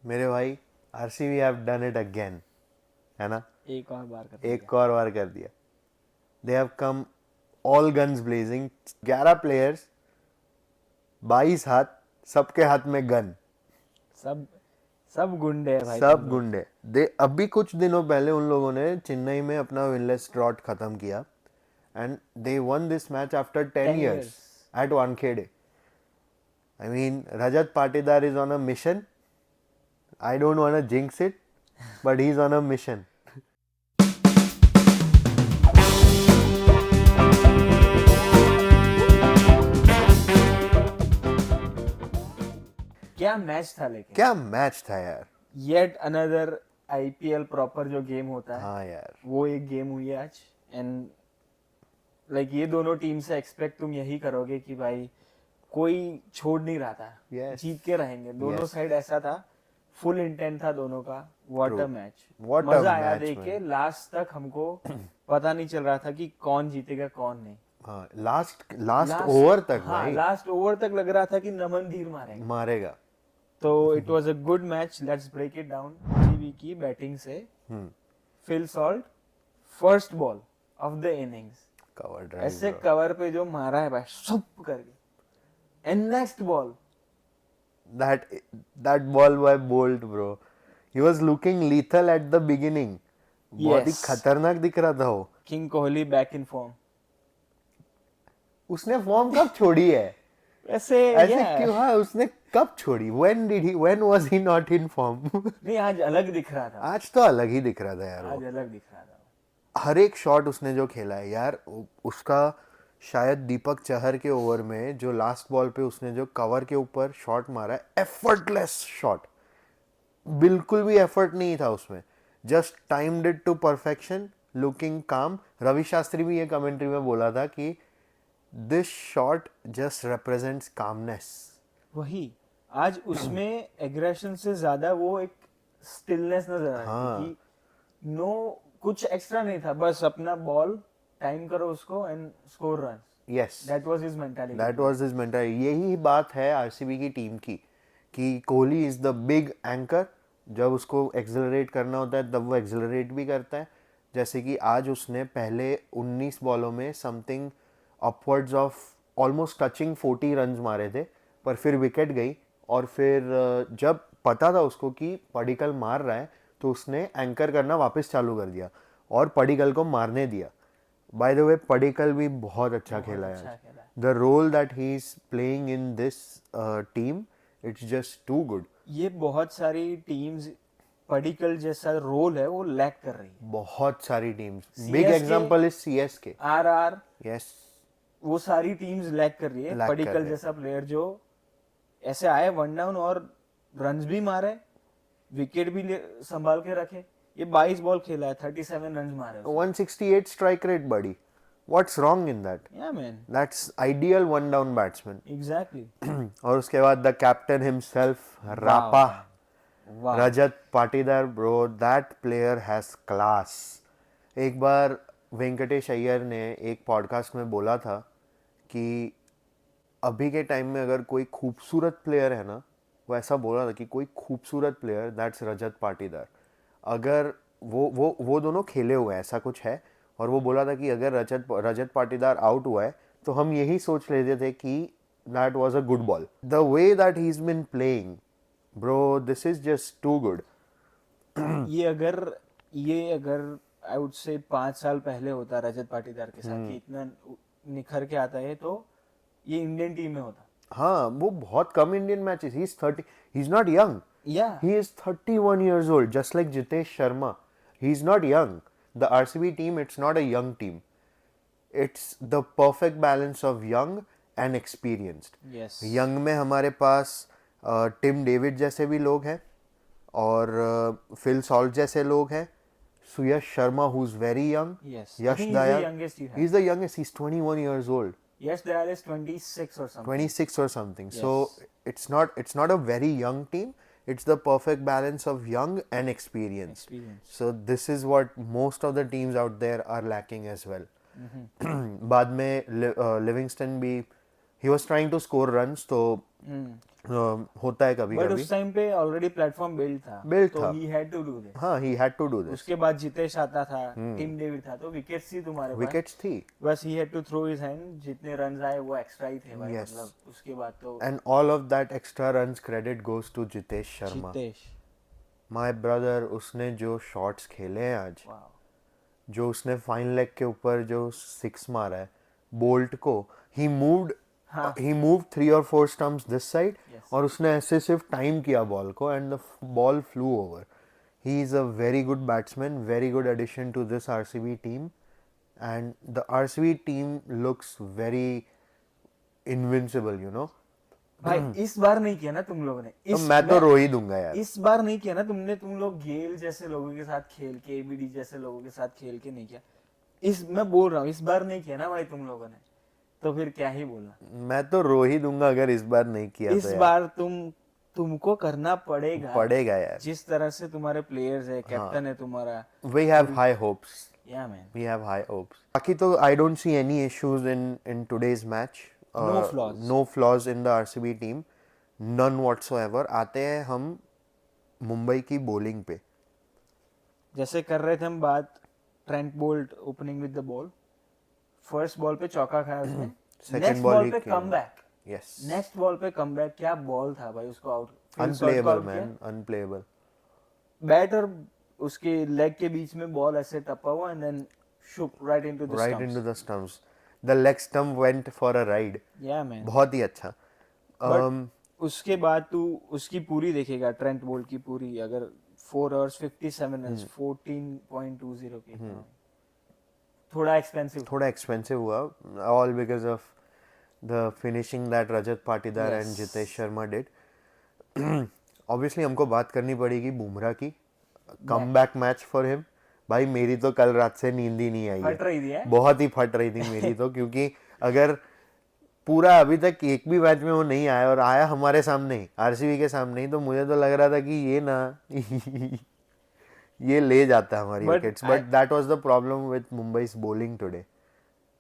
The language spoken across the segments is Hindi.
मेरे भाई RCB have done it again, है ना? एक और बार कर एक और बार कर दिया. They have come all guns blazing. 11 players, 22 हाथ, सबके हाथ में गन. सब सब गुंडे है भाई, तुम सब लोग. गुंडे. दे अभी कुछ दिनों पहले उन लोगों ने चेन्नई में अपना विनलेस ड्रॉट खत्म किया and they one this match after 10 10 years years. at Wankhede. I mean, Rajat Patidar is on a mission. I don't want to jinx it, but he's on a mission. क्या मैच था लेकिन. क्या मैच था यार. येट अनदर आईपीएल प्रॉपर जो गेम होता है, हाँ यार. वो एक गेम हुई है आज. एंड लाइक ये दोनों टीम से एक्सपेक्ट तुम यही करोगे कि भाई कोई छोड़ नहीं रहा था, Yes. जीत के रहेंगे दोनों Yes. साइड. ऐसा था, फुल इंटेंट था दोनों का. What a True. Match. What a मजा आया match, देख के. man. लास्ट तक हमको पता नहीं चल रहा था कि कौन जीतेगा कौन नहीं. हाँ, लास्ट ओवर तक हाँ, भाई लास्ट ओवर तक लग रहा था कि नमन धीर मारेगा. मारेगा. तो इट वाज अ गुड मैच. लेट्स ब्रेक इट डाउन. जीबी की बैटिंग से Phil Salt first ball of the innings, cover ऐसे ड्राइव. कवर पे जो मारा है भाई, सुप करके. And next ball, That ball by Bolt, bro. He was looking lethal at the beginning. बहुत ही Yes. खतरनाक दिख रहा था वो. King Kohli back in form. उसने फॉर्म कब छोड़ी है? ऐसे ऐसे क्यों? हाँ, उसने कब छोड़ी? When was he not in form? नहीं, आज अलग दिख रहा था. आज तो अलग ही दिख रहा था यार आज वो. अलग दिख रहा था. हर एक शॉट उसने जो खेला है यार, उसका शायद दीपक चहर के ओवर में जो लास्ट बॉल पे उसने जो कवर के ऊपर शॉट मारा है, एफर्टलेस शॉट. बिल्कुल भी एफर्ट नहीं था उसमें. Just timed it to perfection, looking calm. Ravi Shastri भी ये कमेंट्री में बोला था कि this shot just represents calmness. वही आज उसमें एग्रेशन से ज्यादा वो एक स्टिलनेस नजर आ रही थी कि नो, कुछ एक्स्ट्रा नहीं था, बस अपना बॉल टाइम करो उसको and score run. Yes, that was his mentality. That was his mentality. यही बात है आरसीबी की टीम की कि Kohli is the big anchor. जब उसको एक्सेलरेट करना होता है तब वो एक्सेलरेट भी करता है. जैसे कि आज उसने पहले 19 बॉलों में something upwards of almost touching 40 runs मारे थे, पर फिर विकेट गई. और फिर जब पता था उसको कि पडिक्कल मार रहा है, तो उसने एंकर करना वापस चालू कर दिया और पडिक्कल को मारने दिया. बाय द वे, पडिक्कल भी बहुत अच्छा खेला है. The role that he is playing in this team, it's just too good. ये बहुत सारी टीम्स पडिक्कल जैसा रोल है वो लैक कर रही है. बहुत सारी teams. Big example is CSK. RR, yes, वो सारी टीम्स लैक कर रही है. Lack कर पडिक्कल रहे हैं. जैसा प्लेयर जो ऐसे आए वन डाउन और रन्स भी मारे, विकेट भी संभाल के रखे. ये 22 बॉल खेला है, 37 रन्स मारे उसने. 168 strike rate, buddy. What's wrong in that? Yeah man, That's ideal one down batsman. exactly. और उसके बाद द कैप्टन हिमसेल्फ, रापा, वाह. Rajat Patidar. Bro, that player has class. एक बार वेंकटेश अय्यर ने एक पॉडकास्ट में बोला था कि अभी के टाइम में अगर कोई खूबसूरत प्लेयर है ना, वो ऐसा बोला था कि कोई खूबसूरत प्लेयर, दैट्स रजत पाटीदार. अगर वो दोनों खेले हुए हैं, ऐसा कुछ है. और वो बोला था कि अगर रजत पाटीदार आउट हुआ है तो हम यही सोच लेते थे कि that was a good ball. The way that he is been playing, bro, this is just too good. ये अगर आई वुड से 5 साल पहले होता रजत पाटीदार के साथ कि इतना निखर के आता है, तो ये इंडियन टीम में होता. हाँ, वो बहुत कम Indian matches. He is 30. He is not young. Yeah He is 31 years old, just like Jitesh Sharma. He is not young. The RCB team, it's not a young team. It's the perfect balance of young and experienced. Yes. Young में हमारे पास टिम डेविड जैसे भी लोग हैं और फिल सॉल्ट जैसे लोग हैं. सुयश Sharma, who is very young. Yes. I Yash think he's the Dayal. youngest you have. He's the youngest. He's 21 years old. Yes, Dayal is 26 or something. 26 or something. Yes. So it's not a very young team. It's the perfect balance of young and experience. So this is what most of the teams out there are lacking as well. बाद में लिविंगस्टन भी, he was trying to score runs, तो होता है कभी बट कभी। उस टाइम पे ऑलरेडी प्लेटफॉर्म बिल्ड था, Built तो था। He had to do this. हाँ, he had to do this. उसके बाद जितेश आता था, टीम डेविड था, तो विकेट्स थी तुम्हारे पास, विकेट्स थी। बस he had to throw his hand, जितने रन आए वो एक्स्ट्रा ही थे भाई, यस, मतलब उसके बाद तो and all of that extra runs credit goes to Jitesh Sharma, Jitesh, my brother. उसने जो शॉट्स खेले हैं आज, वाह, जो उसने फाइन लेग के ऊपर जो सिक्स मारा है बोल्ट को, ही मूव्ड हाँ, he move 3 or 4 stumps this side, yes, और उसने ऐसे सिर्फ टाइम किया बॉल को and the ball flew over. He is a very good batsman, very good addition to this RCB team, and the RCB team looks very invincible, you know. भाई इस बार नहीं किया ना तुम लोगों ने, तो मैं तो रो ही दूंगा यार। इस बार नहीं किया ना तुमने, तुम लोग गेल जैसे लोगों के साथ खेल के, एबीडी जैसे लोगों के साथ खेल के नहीं किया, इस मैं बोल रहा हूँ इस बार नहीं किया ना भाई तुम लोगों ने, तो फिर क्या ही बोलना। मैं तो रो ही दूंगा अगर इस बार नहीं किया इस तो यार। बार तुमको करना पड़ेगा, पड़ेगा यार। जिस तरह से तुम्हारे प्लेयर्स है, कैप्टन है तुम्हारा, We have high hopes. या man, We have high hopes. बाकी तो I don't see any issues in today's match. No flaws. No flaws in the RCB team. None whatsoever. आते हैं हम मुंबई की बॉलिंग पे। जैसे कर रहे थे हम बात, Trent Boult opening with the ball, first ball पे चौका खाया उसने, Second नेक्स्ट ball बॉल ही पे खेला। Comeback, Yes. नेक्स्ट बॉल पे कमबैक, क्या बॉल था भाई, उसको out, Unplayable man. Unplayable. Bat और उसके लेग के बीच में बॉल ऐसे टपा हुआ, and then shook right into the Right into the stumps. The leg stump went for a ride. या मैन। बहुत ही अच्छा। बट उसके बाद तू उसकी पूरी देखेगा, ट्रेंट बोल्ट की पूरी, अगर 4 hours 57 रन्स 14.20 की, थोड़ा एक्सपेंसिव, थोड़ा एक्सपेंसिव हुआ, all because of the finishing that Rajat Patidar and Yes. Jitesh Sharma did. Obviously हमको बात करनी पड़ेगी बुमराह की। Come back match for him. भाई मेरी तो कल रात से नींद ही नहीं आई फट है, रही थी, है? बहुत ही फट रही थी मेरी तो, क्योंकि अगर पूरा अभी तक एक भी मैच में वो नहीं आया और आया हमारे सामने ही, आरसीबी के सामने ही, तो मुझे तो लग रहा था कि ये ना ये ले जाता है हमारी But wickets, but that was the problem with मुंबई's bowling today.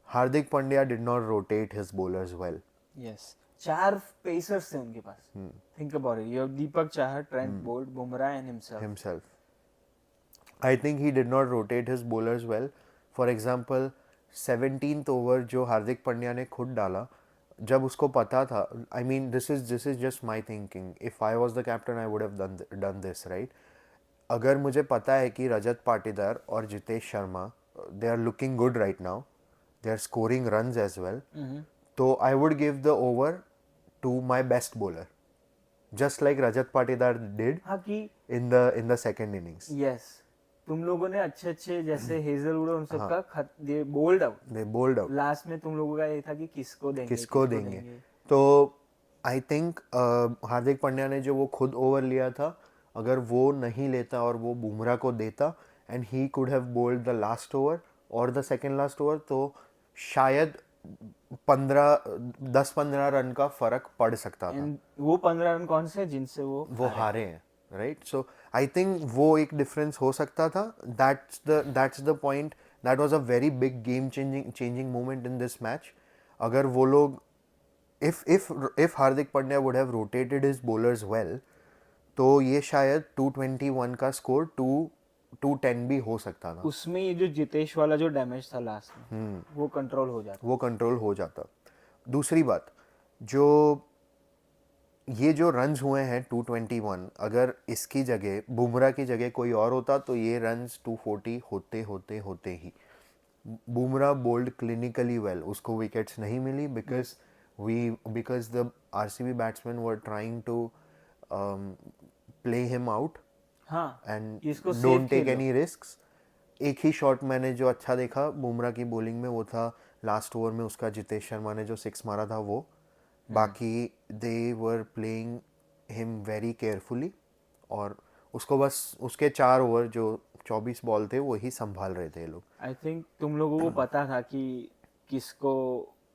Hardik Pandya did not rotate his bowlers well. Yes, 4 pacers थे उनके पास, think about it, you have Deepak Chahar, Trent Boult, Bumrah and himself. I think he did not rotate his bowlers well. For example, 17th over जो हार्दिक पांड्या ने खुद डाला, जब उसको पता था, I mean this is just my thinking. If I was the captain, I would have done this, right? अगर मुझे पता है कि रजत पाटीदार और Jitesh Sharma they are looking good right now, they are scoring runs as well, तो I would give the over to my best bowler, just like Rajat Patidar did हाँ कि in the second innings. Yes, तुम लोगों ने अच्छे अच्छे जैसे हेजलवुड उन सबका they bowled out, they bowled out, last में तुम लोगों का ये था कि किसको देंगे, किसको देंगे। तो आई थिंक हार्दिक पांड्या ने जो वो खुद ओवर लिया था, अगर वो नहीं लेता और वो बुमराह को देता and he could have bowled the last over और द सेकेंड लास्ट ओवर, तो शायद 10-15 रन का फर्क पड़ सकता था। एंड वो 15 रन कौन से जिनसे वो हारे हैं, राइट? सो आई थिंक वो एक डिफरेंस हो सकता था। That's the point, that was a very big game changing moment in this match. अगर वो लोग, if Hardik Pandya would have rotated his bowlers well, तो ये शायद 221 का स्कोर 210 भी हो सकता था। उसमें ये जो जितेश वाला जो डैमेज था लास्ट में, वो कंट्रोल हो जाता। दूसरी बात, जो ये जो रन्स हुए हैं 221, अगर इसकी जगह बुमराह की जगह कोई और होता तो ये रन्स 240 होते होते होते ही। बुमराह बोल्ड क्लिनिकली वेल, उसको विकेट्स नहीं मिली because the RCB batsmen were trying to play him out हाँ, and इसको don't safe take Khelo. any risks. एक ही शॉट मैंने जो अच्छा देखा बुमराह की बॉलिंग में, वो था लास्ट ओवर में उसका जितेश शर्मा ने जो 6 मारा था वो। बाकी they were playing him very carefully, और उसको बस उसके 4 ओवर जो 24 बॉल थे वही संभाल रहे थे ये लोग। आई थिंक तुम लोगों को पता था कि किसको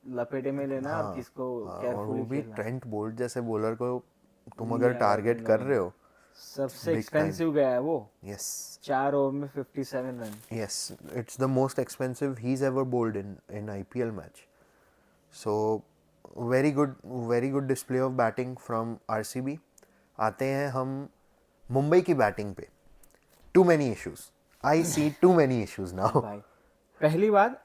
लपेटे में लेना और किसको और केयरफुली वो भी खेलना। ट्रेंट बोल्ट जैसे बॉलर को तुम अगर लिया है टारगेट तुम कर लोगों रहे ने। हो, सबसे big एक्सपेंसिव गया है वो, yes 4 ओवर में 57 run. yes, it's the most expensive he's ever bowled in IPL match. So very good display of batting from RCB. आते हैं हम मुंबई की बैटिंग पे। Too many issues, I see too many issues now. भाई पहली बात,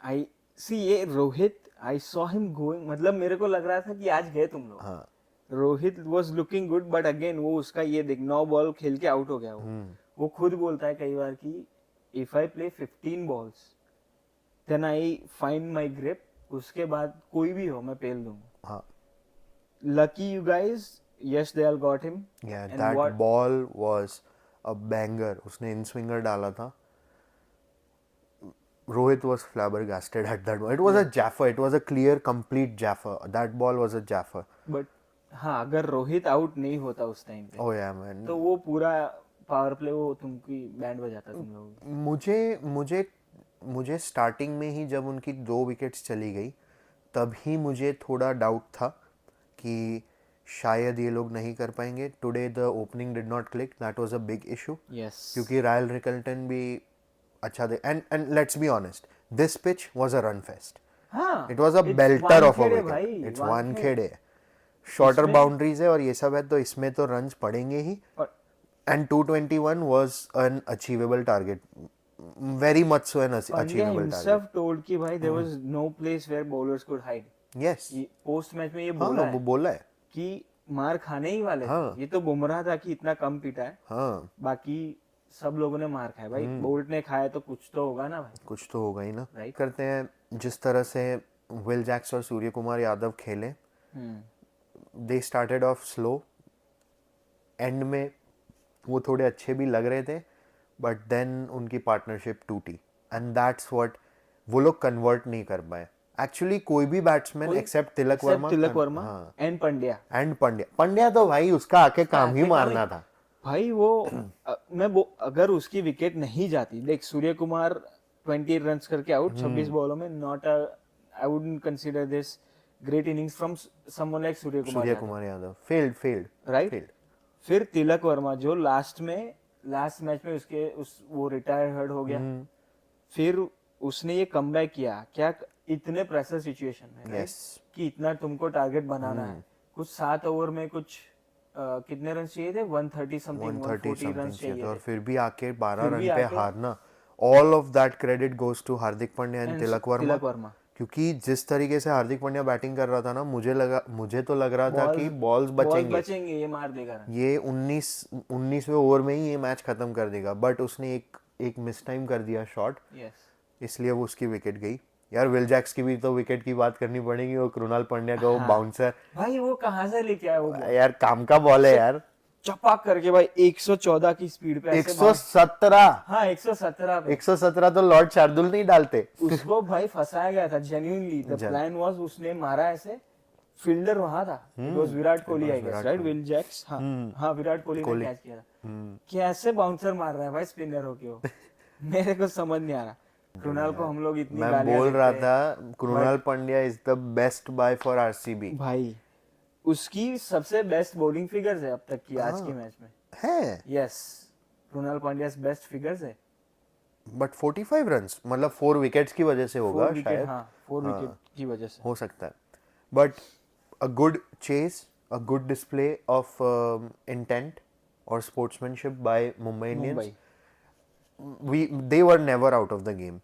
आई सी ये Rohit, I saw him going, मतलब मेरे को लग रहा था कि आज गए तुम लोग। हाँ Rohit was looking good, but again वो उसका ये देख 9 बॉल खेल के आउट हो गया वो खुद बोलता है कई बार कि if I play 15 balls then I find my grip, उसके बाद कोई भी हो मैं पेल दूंगा। हाँ lucky you guys, Yash Dayal got him yeah, and that what, ball was a banger। उसने इन स्विंगर डाला था। Rohit was flabbergasted at that ball. It was a jaffer. It was a clear, complete jaffer. That ball was a jaffer. But हाँ अगर रोहित आउट नहीं होता उस टाइम पे Oh yeah, man. तो वो पूरा पावर प्ले वो तुमकी बैंड बजाता तुम लोगों की। मुझे मुझे मुझे स्टार्टिंग में ही जब उनकी 2 विकेट्स चली गई तब ही मुझे थोड़ा डाउट था कि शायद ये लोग नहीं कर पाएंगे। Today the opening did not click, that was a big issue. Yes क्योंकि रायल रिकल्टन भी अच्छा दे, and let's be honest, this pitch was a run fest. हाँ it was a it's belter of a Wankhede wicket. भाई, इट्स वानखेड़े। वानखेड़े, शॉर्टर इसमें- बाउंड्रीज है और ये सब है, तो इसमें तो रन्स पड़ेंगे ही। और and 221 was an achievable target, very much so an Pandya achievable himself target. told कि भाई there was no place where bowlers could hide। Yes, ये पोस्ट मैच में ये हाँ बोला वो है बोला है। कि मार खाने ही वाले थे। हाँ। ये तो बुमराह था कि इतना कम पीटा है, हाँ बाकी सब लोगों ने मार खाया भाई। बोल्ट ने खाया तो कुछ तो होगा ना भाई। कुछ तो होगा ही ना। Right. करते हैं जिस तरह से विल जैक्स और सूर्य कुमार यादव खेले, they started off slow, and में वो थोड़े अच्छे भी लग रहे थे, बट देन उनकी पार्टनरशिप टूटी, एंड दैट्स व्हाट वो लोग कन्वर्ट नहीं कर पाए। एक्चुअली कोई भी बैट्समैन एक्सेप्ट तिलक वर्मा, तिलक वर्मा हाँ, एंड पंड्या। एंड पंड्या। पंड्या तो भाई उसका आके काम ही मारना था। भाई वो अगर उसकी विकेट नहीं जाती, देख सूर्य कुमार 20 रन्स करके आउट 26 बॉलों में, not I wouldn't consider this great innings from someone like Surya Kumar Surya Kumar Yadav failed right. फिर तिलक वर्मा जो लास्ट मैच में उसके वो रिटायर्ड हो गया, फिर उसने ये कमबैक किया क्या इतने प्रेशर सिचुएशन में, right? Yes. कि इतना तुमको टारगेट बनाना है, कुछ 7 ओवर में कुछ कितने रन चाहिए थे, 130 समथिंग 140 रन समथिंग चाहिए और थे। फिर भी आके 12 फिर रन भी पे आके- हारना, all of that credit goes to Hardik Pandya and And Tilak Tilak Varma. Varma क्योंकि जिस तरीके से हार्दिक पांड्या बैटिंग कर रहा था ना, मुझे तो लग रहा था कि बॉल्स बचेंगे, ये मार देगा रन। ये 19वें ओवर में ही ये मैच खत्म कर देगा, बट उसने एक मिस टाइम कर दिया शॉट, यस इसलिए वो उसकी विकेट गई। यार विल जैक्स की भी तो विकेट की बात करनी पड़ेगी, वो कृणाल पांड्या का वो बाउंसर, भाई वो कहाँ से लेके आया वो ball? यार काम का बॉल है यार। चपाक करके भाई 114 की स्पीड पे ऐसे 117, हाँ 117 पे 117 तो लॉर्ड शार्दुल नहीं डालते। उसको भाई फंसाया गया था जेन्युइनली। द प्लान वाज उसने मारा ऐसे, फील्डर वहां था, it was Virat Kohli I guess, right? Will Jacks, हाँ विराट कोहली ने कैच किया था। कैसे बाउंसर मार रहा है भाई स्पिनर होके वो मेरे को समझ नहीं आ रहा। कृणाल को हम लोग इतनी मैं गालियां बोल रहा देते था Krunal Pandya is the best buy for RCB. हैं। भाई उसकी सबसे बेस्ट बॉलिंग फिगर्स है अब तक की आज के मैच में। है yes, Krunal Pandya best figures है। बट 45 रन्स, मतलब 4 विकेट्स की वजह से होगा 4 विकेट, शायद, हाँ 4 विकेट की वजह से हो सकता है। But a good chase, a good display of intent और sportsmanship by Mumbai Indians. they were never out of the game।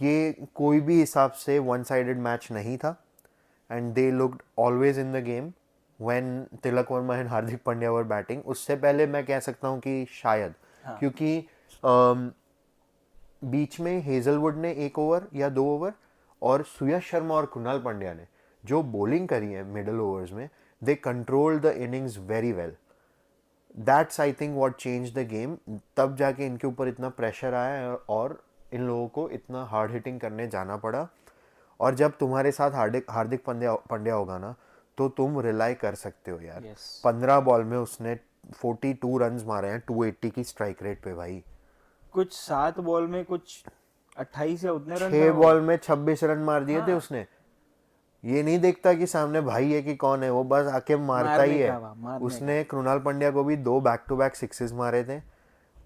ये कोई भी हिसाब से वन साइडेड मैच नहीं था, and they looked always in the game when Tilak Varma and Hardik Pandya were batting. उससे पहले मैं कह सकता हूँ कि शायद, क्योंकि बीच में हेजलवुड ने 1 ओवर या 2 ओवर और सुयश शर्मा और कृणाल पांड्या ने जो बॉलिंग करी है मिडल ओवर्स में, they controlled the innings very well. That's I think what change the game. तब जाके इनके ऊपर इतना प्रेशर आया और इन लोगों को इतना हार्ड हिटिंग करने जाना पड़ा। और जब तुम्हारे साथ हार्दिक पांड्या होगा ना, तो तुम रिलाई कर सकते हो यार। 15 बॉल में उसने 42 रन्स मारे हैं 280 की स्ट्राइक रेट पे भाई। कुछ 7 बॉल में कुछ 28 या उतने रन 6 बॉल में 26 रन मार दिए थे उसने। ये नहीं देखता कि सामने भाई है कि कौन है, वो बस आके मारता ही है। उसने कृणाल पांड्या को भी 2 बैक टू बैक सिक्सेस मारे थे,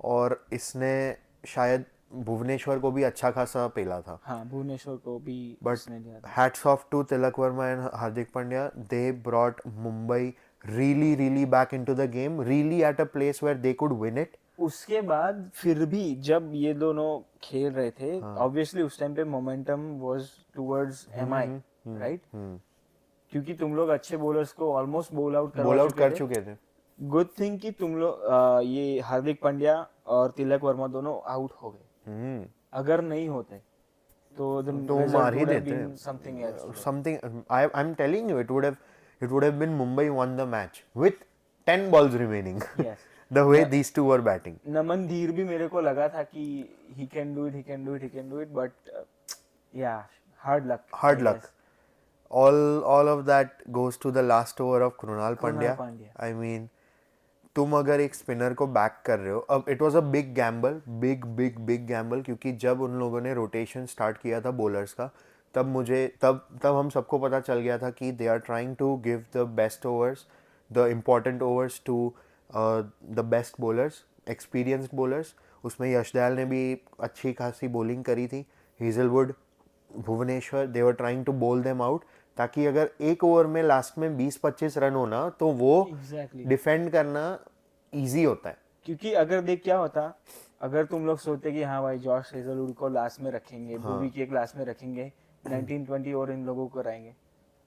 और इसने शायद भुवनेश्वर को भी अच्छा खासा पेला था. हाँ, भुवनेश्वर को भी But उसने दिया था. hats off to Tilak Verma and Hardik Pandya. They brought Mumbai really back into the game, really at a place where they could win it. उसके बाद फिर भी जब ये दोनों खेल रहे थे, हाँ. ऑब्वियसली उस टाइम पे momentum was towards MI, right? क्योंकि तुम लोग अच्छे बॉलर्स को almost ball out ball out कर चुके थे. गुड थिंग कि तुम लोग ये हार्दिक पांड्या और तिलक वर्मा दोनों आउट हो गए. अगर नहीं होते तो तो मार ही देते. Something I'm telling you, it would have been Mumbai won the match with 10 balls remaining. Yes. The way these two were batting. नमन धीर भी मेरे को लगा था कि he can do it, but yeah, hard luck. Hard luck. All of that goes to the last over of Krunal Pandya. I mean, तुम अगर एक स्पिनर को बैक कर रहे हो, अब it was a big Gamble, big Gamble, क्योंकि जब उन लोगों ने रोटेशन स्टार्ट किया था बॉलर्स का, तब हम सबको पता चल गया था कि they are trying to give the best overs, the important overs to the best bowlers, experienced bowlers. उसमें यश दयाल ने भी अच्छी खासी बॉलिंग करी थी. Hazlewood, Bhuvneshwar, they were trying to bowl them out, ताकि अगर एक ओवर में लास्ट में 20-25 रन होना तो वो डिफेंड करना इजी होता है. क्योंकि अगर देख क्या होता, अगर तुम लोग सोचते कि हाँ भाई जॉश हेजलवुड को लास्ट में रखेंगे, भुवी के लास्ट में रखेंगे, 19-20 ओवर इन लोगों को रहेंगे,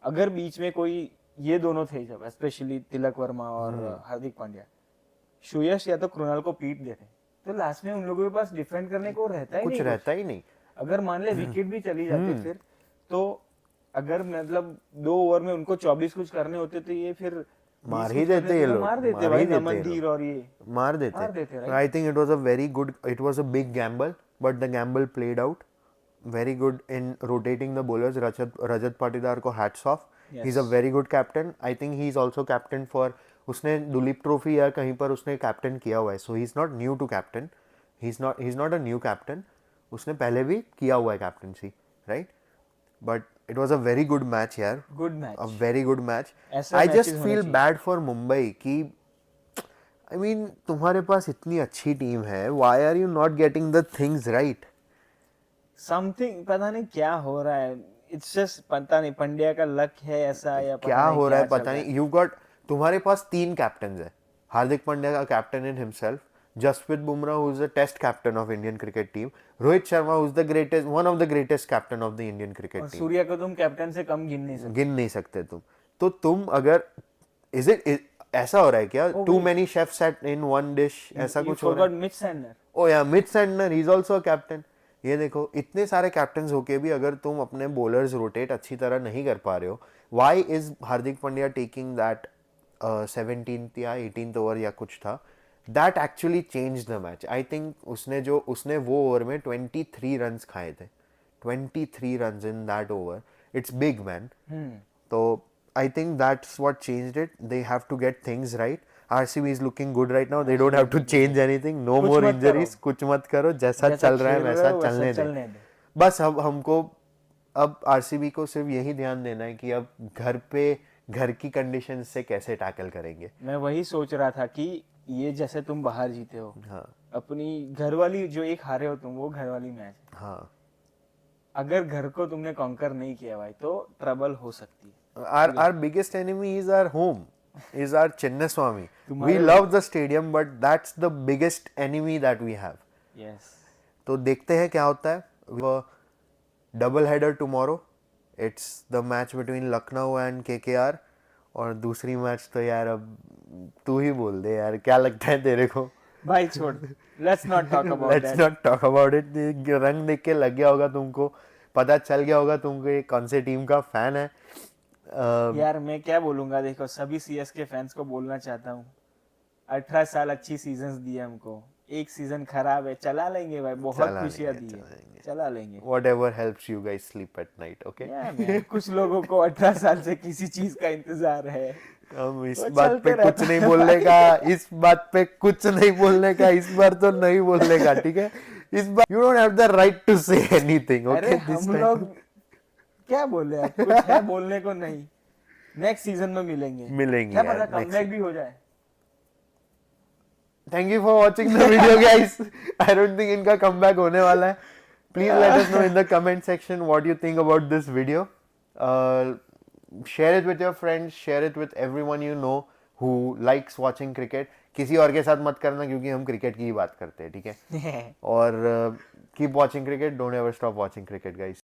अगर बीच में कोई ये दोनों थे, जब स्पेशली तिलक वर्मा और हार्दिक पांड्या, श्रेयस या तो कृणाल को पीट देते, तो लास्ट में उन लोगों के पास डिफेंड करने को कुछ रहता ही नहीं. अगर मान ले विकेट भी चली जाती फिर, तो अगर मतलब 2 ओवर में उनको 24 कुछ करने होते तो ये फिर मार ही देते ये लोग, मार देते भाई, नमनदीर और ये मार देते. I think it was a very good, it was a big gamble, but the gamble played out very good in rotating the bowlers. Rajat Patidar को hats off. He is a very good captain. I think he is also captain for, उसने दुलीप ट्रॉफी या कहीं पर उसने कैप्टन किया हुआ है, so he is not new to captain. He is not a new captain. उसने पहले भी किया हुआ है captaincy, right? But it was a very good match यार. Good match. A very good match. ऐसा I matches just होने feel चाहिए. bad for Mumbai कि I mean तुम्हारे पास इतनी अच्छी टीम है, why are you not getting the things right? Something पता नहीं क्या हो रहा है. It's just पता नहीं पंड्या का लक है ऐसा या पता क्या नहीं हो रहा है क्या पता चल नहीं. You've got, तुम्हारे पास 3 कैप्टन है. हार्दिक पांड्या का captain in himself, Jasprit Bumrah who is the test captain of Indian cricket team, Rohit Sharma who is the greatest, one of the greatest captain of the Indian cricket और team. सूर्या को तुम कैप्टन से कम गिन नहीं सकते. तुम तो तुम अगर ऐसा हो रहा है क्या, too many chefs at in one dish, ऐसा कुछ हो रहा है. Mitch Santner. Oh yeah Mitch Santner, he is also a captain. ये देखो, इतने सारे कैप्टन्स होके भी अगर तुम अपने बॉलर्स रोटेट अच्छी तरह नहीं कर पा रहे हो, why is Hardik Pandya taking that 17th या 18th ओवर या कुछ था, that actually change the match. I think उसने वो ओवर में 23 रन्स खाए थे. 23 runs in that over, it's big man. तो I think that's what changed it. They have to get things right. RCB is looking good right now. They don't have to change anything. No more injuries. कुछ मत करो, जैसा चल रहा है वैसा चलने दे. बस अब हमको, अब RCB को सिर्फ यही ध्यान देना है कि अब घर की कंडीशन से कैसे टैकल करेंगे. मैं वही सोच रहा था कि ये जैसे तुम बाहर जीते हो, हाँ, अपनी घर वाली जो एक हारे हो तुम, वो घर वाली मैच, हाँ, अगर घर को तुमने कॉन्कर नहीं किया भाई तो ट्रबल हो सकती है. Our biggest enemy is our home, is our Chinnaswamy. We love the stadium, but that's the biggest enemy that we have. Yes. तो देखते हैं क्या होता है. We have a double header tomorrow. It's the match between Lucknow and KKR. और दूसरी मैच तो यार अब तू ही बोल दे यार, क्या लगता है तेरे को? भाई छोड़, let's not talk about Let's not talk about it. रंग देख के लग गया होगा तुमको, पता चल गया होगा तुमको कौन से टीम का फैन है. यार मैं क्या बोलूंगा, देखो सभी सीएसके फैंस को बोलना चाहता हूँ, 18 साल अच्छी सीजन्स दिए हमको, एक सीजन खराब है, चला लेंगे भाई, बहुत खुशियां दी है, चला लेंगे. Whatever helps you guys sleep at night, okay? कुछ लोगों को 18 साल से किसी चीज का इंतजार है. हम इस बात पे कुछ नहीं बोलने का, इस बात पे कुछ नहीं बोलने का, इस बार तो नहीं बोलने का, ठीक है? इस बार you don't have the right to say anything, okay? हम लोग क्या बोले, अब कुछ है बोलने को नहीं. नेक्स्ट सीजन में मिलेंगे, क्या पता कमबैक भी हो जाए. Thank you for watching the video guys. I don't think इनका कमबैक होने वाला है. Please let us know in the comment section what you think about this video. Share it with your friends, share it with everyone you know who likes watching cricket. किसी और के साथ मत करना क्योंकि हम क्रिकेट की ही बात करते हैं, ठीक है. और keep watching cricket, don't ever stop watching cricket guys.